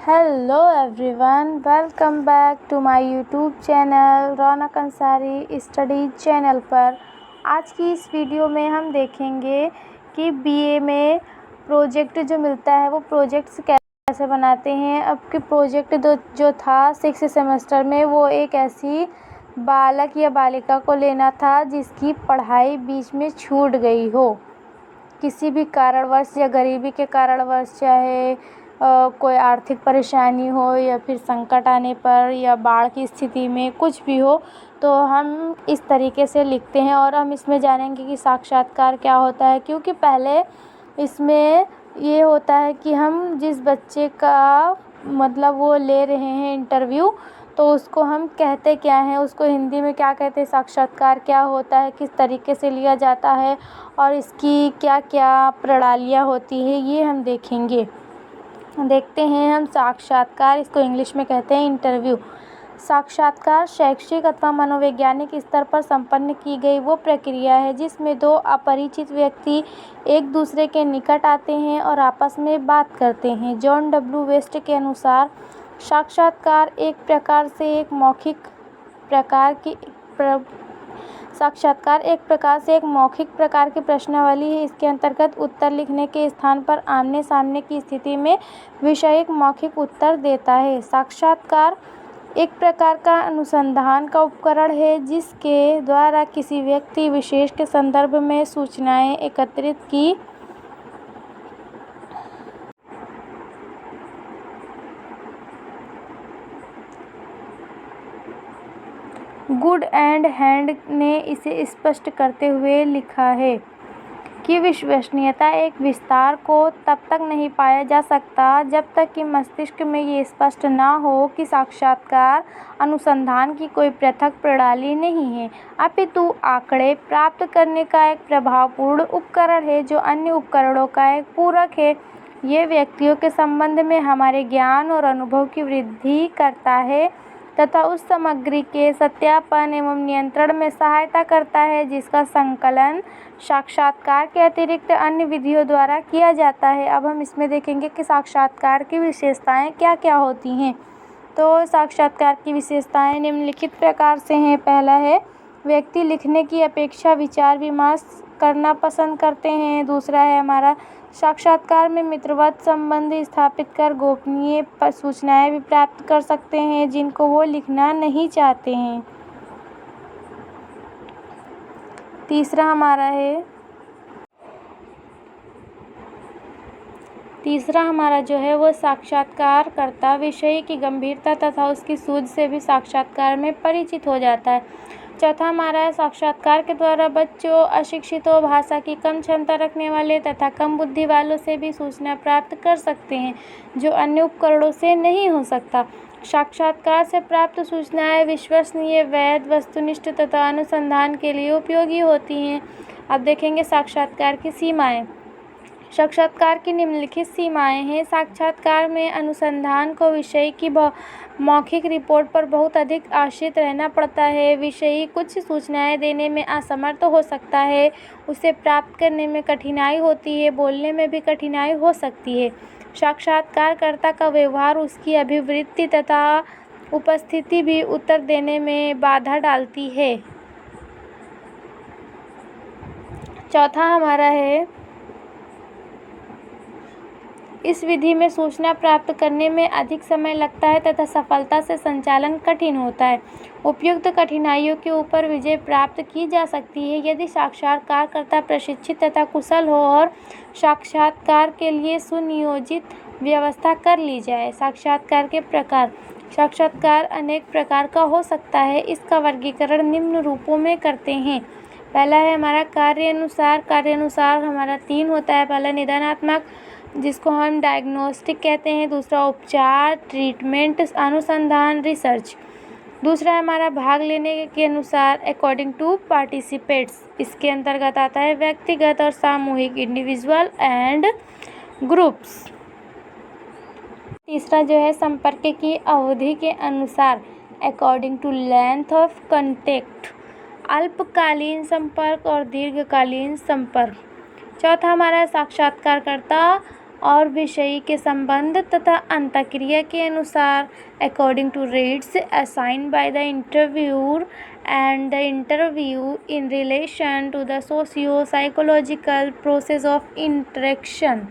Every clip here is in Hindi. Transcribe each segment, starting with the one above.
Hello everyone, welcome back to my YouTube channel Raunak Ansari study channel पर। आज की इस वीडियो में हम देखेंगे कि बीए में प्रोजेक्ट जो मिलता है वो प्रोजेक्ट्स कैसे बनाते हैं। अब के प्रोजेक्ट जो था 6 सेमेस्टर में, वो एक ऐसी बालक या बालिका को लेना था जिसकी पढ़ाई बीच में छूट गई हो, किसी भी कारणवश या गरीबी के कारणवश, चाहे कोई आर्थिक परेशानी हो या फिर संकट आने पर या बाढ़ की स्थिति में, कुछ भी हो तो हम इस तरीके से लिखते हैं। और हम इसमें जानेंगे कि साक्षात्कार क्या होता है, क्योंकि पहले इसमें ये होता है कि हम जिस बच्चे का मतलब वो ले रहे हैं इंटरव्यू, तो उसको हम कहते क्या हैं, उसको हिंदी में क्या कहते हैं, साक्षात्कार क्या होता है, किस तरीके से लिया जाता है और इसकी क्या क्या प्रणालियाँ होती है, ये हम देखेंगे। देखते हैं हम साक्षात्कार, इसको इंग्लिश में कहते हैं इंटरव्यू। साक्षात्कार शैक्षिक अथवा मनोवैज्ञानिक स्तर पर संपन्न की गई वो प्रक्रिया है जिसमें दो अपरिचित व्यक्ति एक दूसरे के निकट आते हैं और आपस में बात करते हैं। जॉन डब्ल्यू वेस्ट के अनुसार साक्षात्कार एक प्रकार से एक मौखिक प्रकार की प्रश्नावली है। इसके अंतर्गत उत्तर लिखने के स्थान पर आमने सामने की स्थिति में विषयक मौखिक उत्तर देता है। साक्षात्कार एक प्रकार का अनुसंधान का उपकरण है जिसके द्वारा किसी व्यक्ति विशेष के संदर्भ में सूचनाएं एकत्रित की गुड एंड हैंड ने इसे स्पष्ट करते हुए लिखा है कि विश्वसनीयता एक विस्तार को तब तक नहीं पाया जा सकता जब तक कि मस्तिष्क में ये स्पष्ट ना हो कि साक्षात्कार अनुसंधान की कोई पृथक प्रणाली नहीं है, अपितु आंकड़े प्राप्त करने का एक प्रभावपूर्ण उपकरण है जो अन्य उपकरणों का एक पूरक है। ये व्यक्तियों के संबंध में हमारे ज्ञान और अनुभव की वृद्धि करता है तथा उस सामग्री के सत्यापन एवं नियंत्रण में सहायता करता है जिसका संकलन साक्षात्कार के अतिरिक्त अन्य विधियों द्वारा किया जाता है। अब हम इसमें देखेंगे कि साक्षात्कार की विशेषताएं क्या क्या होती हैं। तो साक्षात्कार की विशेषताएं निम्नलिखित प्रकार से हैं। पहला है, व्यक्ति लिखने की अपेक्षा विचार विमर्श करना पसंद करते हैं। दूसरा है हमारा, साक्षात्कार में मित्रवत संबंध स्थापित कर गोपनीय सूचनाएं भी प्राप्त कर सकते हैं जिनको वो लिखना नहीं चाहते हैं। तीसरा हमारा जो है वो साक्षात्कारकर्ता विषय की गंभीरता तथा उसकी सूझ से भी साक्षात्कार में परिचित हो जाता है। चौथा हमारा है, साक्षात्कार के द्वारा बच्चों, अशिक्षितों, भाषा की कम क्षमता रखने वाले तथा कम बुद्धि वालों से भी सूचना प्राप्त कर सकते हैं जो अन्य उपकरणों से नहीं हो सकता। साक्षात्कार से प्राप्त सूचनाएं विश्वसनीय, वैध, वस्तुनिष्ठ तथा अनुसंधान के लिए उपयोगी होती हैं। अब देखेंगे साक्षात्कार की सीमाएं। साक्षात्कार की निम्नलिखित सीमाएं हैं। साक्षात्कार में अनुसंधान को विषय की मौखिक रिपोर्ट पर बहुत अधिक आश्रित रहना पड़ता है। विषयी कुछ सूचनाएं देने में असमर्थ हो सकता है, उसे प्राप्त करने में कठिनाई होती है, बोलने में भी कठिनाई हो सकती है। साक्षात्कारकर्ता का व्यवहार, उसकी अभिवृत्ति तथा उपस्थिति भी उत्तर देने में बाधा डालती है। चौथा हमारा है, इस विधि में सूचना प्राप्त करने में अधिक समय लगता है तथा सफलता से संचालन कठिन होता है। उपयुक्त कठिनाइयों के ऊपर विजय प्राप्त की जा सकती है यदि साक्षात्कारकर्ता प्रशिक्षित तथा कुशल हो और साक्षात्कार के लिए सुनियोजित व्यवस्था कर ली जाए। साक्षात्कार के प्रकार। साक्षात्कार अनेक प्रकार का हो सकता है। इसका वर्गीकरण निम्न रूपों में करते हैं। पहला है हमारा कार्यानुसार। कार्यानुसार हमारा 3 होता है। पहला निदानात्मक, जिसको हम डायग्नोस्टिक कहते हैं। दूसरा उपचार, ट्रीटमेंट, अनुसंधान, रिसर्च। दूसरा हमारा भाग लेने के अनुसार, अकॉर्डिंग टू पार्टिसिपेट्स। इसके अंतर्गत आता है व्यक्तिगत और सामूहिक, इंडिविजुअल एंड ग्रुप्स। तीसरा जो है संपर्क की अवधि के अनुसार, according to length of contact, अल्पकालीन संपर्क और दीर्घकालीन संपर्क। चौथा हमारा साक्षात्कारकर्ता और विषय के संबंध तथा अंतःक्रिया के अनुसार according to rates assigned by the interviewer and the interview in relation to the socio psychological process of interaction.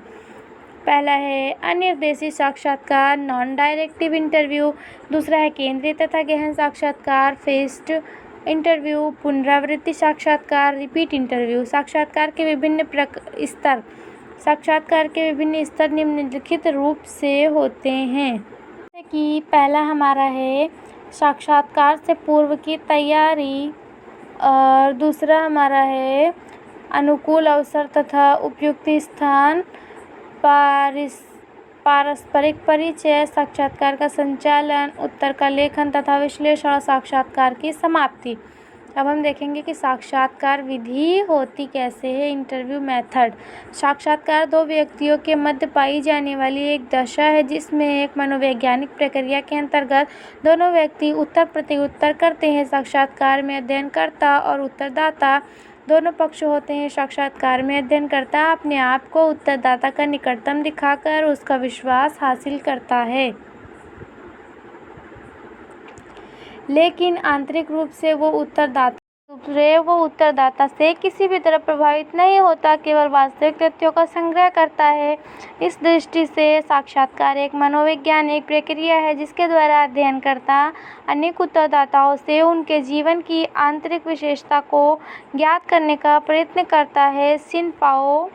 पहला है अनिर्देशित साक्षात्कार नॉन डायरेक्टिव इंटरव्यू। दूसरा है केंद्रीय तथा गहन साक्षात्कार फेस्ड इंटरव्यू। पुनरावृत्ति साक्षात्कार रिपीट इंटरव्यू। साक्षात्कार के विभिन्न स्तर निम्नलिखित रूप से होते हैं। जैसे कि पहला हमारा है साक्षात्कार से पूर्व की तैयारी, और दूसरा हमारा है अनुकूल अवसर तथा उपयुक्त स्थान, पारस्परिक परिचय, साक्षात्कार का संचालन, उत्तर का लेखन तथा विश्लेषण और साक्षात्कार की समाप्ति। अब हम देखेंगे कि साक्षात्कार विधि होती कैसे है। Interview method. साक्षात्कार दो व्यक्तियों के मध्य पाई जाने वाली एक दशा है जिसमें एक मनोवैज्ञानिक प्रक्रिया के अंतर्गत दोनों व्यक्ति उत्तर प्रत्युत्तर करते हैं। साक्षात्कार में अध्ययनकर्ता और उत्तरदाता दोनों पक्ष होते हैं। साक्षात्कार में अध्ययनकर्ता अपने आप को उत्तरदाता का निकटतम दिखाकर उसका विश्वास हासिल करता है, लेकिन आंतरिक रूप से वो उत्तरदाता से किसी भी तरह प्रभावित नहीं होता, केवल वास्तविक तथ्यों का संग्रह करता है। इस दृष्टि से साक्षात्कार एक मनोवैज्ञानिक प्रक्रिया है जिसके द्वारा अध्ययनकर्ता अनेक उत्तरदाताओं से उनके जीवन की आंतरिक विशेषता को ज्ञात करने का प्रयत्न करता है। सिन-पाओ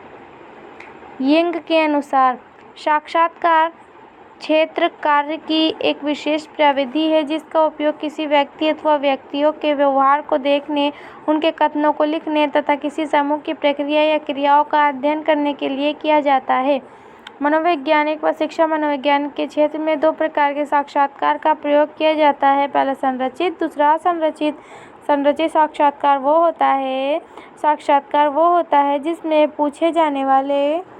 यिंग के अनुसार साक्षात्कार क्षेत्र कार्य की एक विशेष प्रविधि है जिसका उपयोग किसी व्यक्ति अथवा व्यक्तियों के व्यवहार को देखने, उनके कथनों को लिखने तथा किसी समूह की प्रक्रिया या क्रियाओं का अध्ययन करने के लिए किया जाता है। मनोवैज्ञानिक व शिक्षा मनोविज्ञान के क्षेत्र में दो प्रकार के साक्षात्कार का प्रयोग किया जाता है, पहला संरचित, दूसरा असंरचित। संरचित साक्षात्कार वो होता है जिसमें पूछे जाने वाले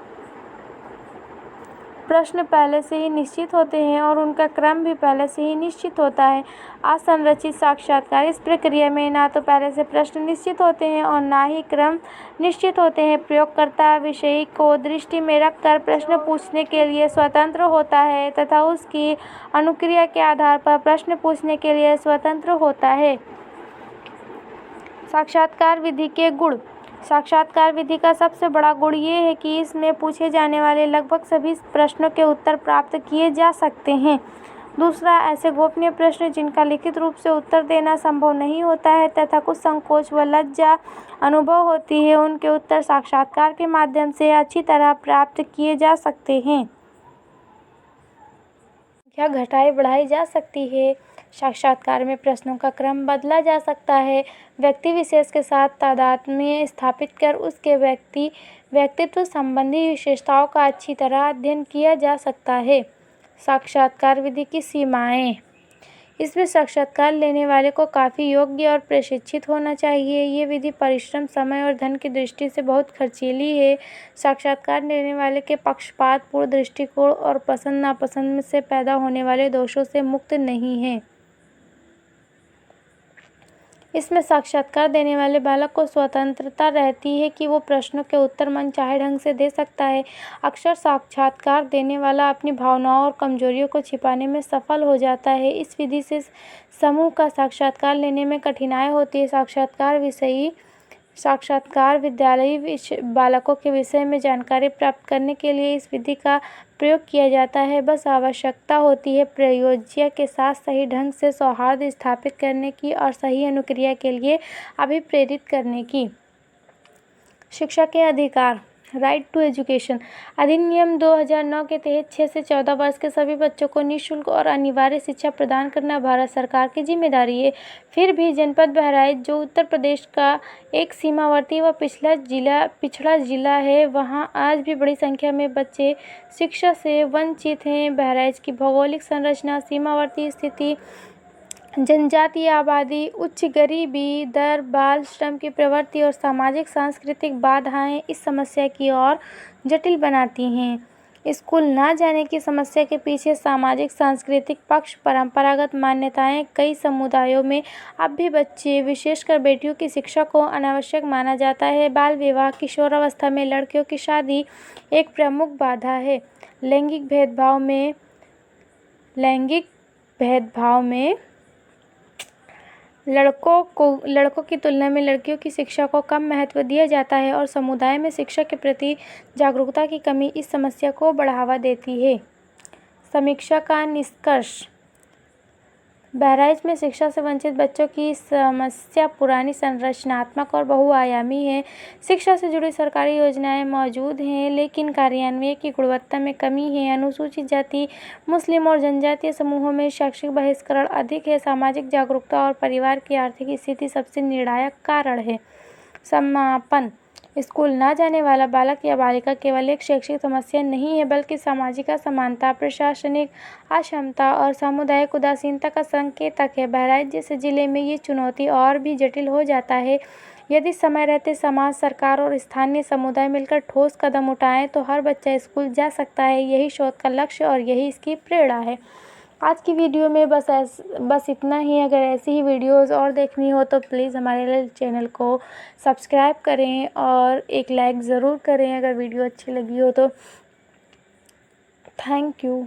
प्रश्न पहले से ही निश्चित होते हैं और उनका क्रम भी पहले से ही निश्चित होता है। असंरचित साक्षात्कार इस प्रक्रिया में ना तो पहले से प्रश्न निश्चित होते हैं और ना ही क्रम निश्चित होते हैं। प्रयोगकर्ता विषय को दृष्टि में रखकर प्रश्न पूछने के लिए स्वतंत्र होता है तथा उसकी अनुक्रिया के आधार पर प्रश्न पूछने के लिए स्वतंत्र होता है। साक्षात्कार विधि के गुण। साक्षात्कार विधि का सबसे बड़ा गुण ये है कि इसमें पूछे जाने वाले लगभग सभी प्रश्नों के उत्तर प्राप्त किए जा सकते हैं। दूसरा, ऐसे गोपनीय प्रश्न जिनका लिखित रूप से उत्तर देना संभव नहीं होता है तथा कुछ संकोच व लज्जा अनुभव होती है, उनके उत्तर साक्षात्कार के माध्यम से अच्छी तरह प्राप्त किए जा सकते हैं। संख्या घटाई बढ़ाई जा सकती है। साक्षात्कार में प्रश्नों का क्रम बदला जा सकता है। व्यक्ति विशेष के साथ तादात्म्य स्थापित कर उसके व्यक्तित्व संबंधी विशेषताओं का अच्छी तरह अध्ययन किया जा सकता है। साक्षात्कार विधि की सीमाएं। इसमें साक्षात्कार लेने वाले को काफ़ी योग्य और प्रशिक्षित होना चाहिए। ये विधि परिश्रम, समय और धन की दृष्टि से बहुत खर्चीली है। साक्षात्कार लेने वाले के पक्षपात पूर्ण दृष्टिकोण और पसंद नापसंद से पैदा होने वाले दोषों से मुक्त नहीं है। इसमें साक्षात्कार देने वाले बालक को स्वतंत्रता रहती है कि वो प्रश्नों के उत्तर मनचाहे ढंग से दे सकता है। अक्सर साक्षात्कार देने वाला अपनी भावनाओं और कमजोरियों को छिपाने में सफल हो जाता है। इस विधि से समूह का साक्षात्कार लेने में कठिनाई होती है। साक्षात्कार विद्यालयी बालकों के विषय में जानकारी प्राप्त करने के लिए इस विधि का प्रयोग किया जाता है। बस आवश्यकता होती है प्रयोज्य के साथ सही ढंग से सौहार्द स्थापित करने की और सही अनुक्रिया के लिए अभिप्रेरित करने की। शिक्षा के अधिकार। राइट टू एजुकेशन अधिनियम 2009 के तहत 6 से 14 वर्ष के सभी बच्चों को निःशुल्क और अनिवार्य शिक्षा प्रदान करना भारत सरकार की जिम्मेदारी है। फिर भी जनपद बहराइच, जो उत्तर प्रदेश का एक सीमावर्ती व पिछड़ा जिला है, वहां आज भी बड़ी संख्या में बच्चे शिक्षा से वंचित हैं। बहराइच की भौगोलिक संरचना, सीमावर्ती स्थिति, जनजातीय आबादी, उच्च गरीबी दर, बाल श्रम की प्रवृत्ति और सामाजिक सांस्कृतिक बाधाएं इस समस्या की और जटिल बनाती हैं। स्कूल ना जाने की समस्या के पीछे सामाजिक सांस्कृतिक पक्ष, परंपरागत मान्यताएं। कई समुदायों में अब भी बच्चे, विशेषकर बेटियों की शिक्षा को अनावश्यक माना जाता है। बाल विवाह, किशोरावस्था में लड़कियों की शादी एक प्रमुख बाधा है। लैंगिक भेदभाव में लड़कों की तुलना में लड़कियों की शिक्षा को कम महत्व दिया जाता है और समुदाय में शिक्षा के प्रति जागरूकता की कमी इस समस्या को बढ़ावा देती है। समीक्षा का निष्कर्ष। बहराइच में शिक्षा से वंचित बच्चों की समस्या पुरानी, संरचनात्मक और बहुआयामी है। शिक्षा से जुड़ी सरकारी योजनाएं मौजूद हैं, लेकिन कार्यान्वयन की गुणवत्ता में कमी है। अनुसूचित जाति, मुस्लिम और जनजातीय समूहों में शैक्षिक बहिष्करण अधिक है। सामाजिक जागरूकता और परिवार की आर्थिक स्थिति सबसे निर्णायक कारण है। समापन। स्कूल ना जाने वाला बालक या बालिका केवल एक शैक्षिक समस्या नहीं है, बल्कि सामाजिक असमानता, प्रशासनिक अक्षमता और सामुदायिक उदासीनता का संकेतक है। बहराइच जैसे जिले में ये चुनौती और भी जटिल हो जाता है। यदि समय रहते समाज, सरकार और स्थानीय समुदाय मिलकर ठोस कदम उठाएं तो हर बच्चा स्कूल जा सकता है। यही शोध का लक्ष्य और यही इसकी प्रेरणा है। आज की वीडियो में बस इतना ही। अगर ऐसी ही वीडियोस और देखनी हो तो प्लीज़ हमारे चैनल को सब्सक्राइब करें और एक लाइक ज़रूर करें अगर वीडियो अच्छी लगी हो तो। Thank you.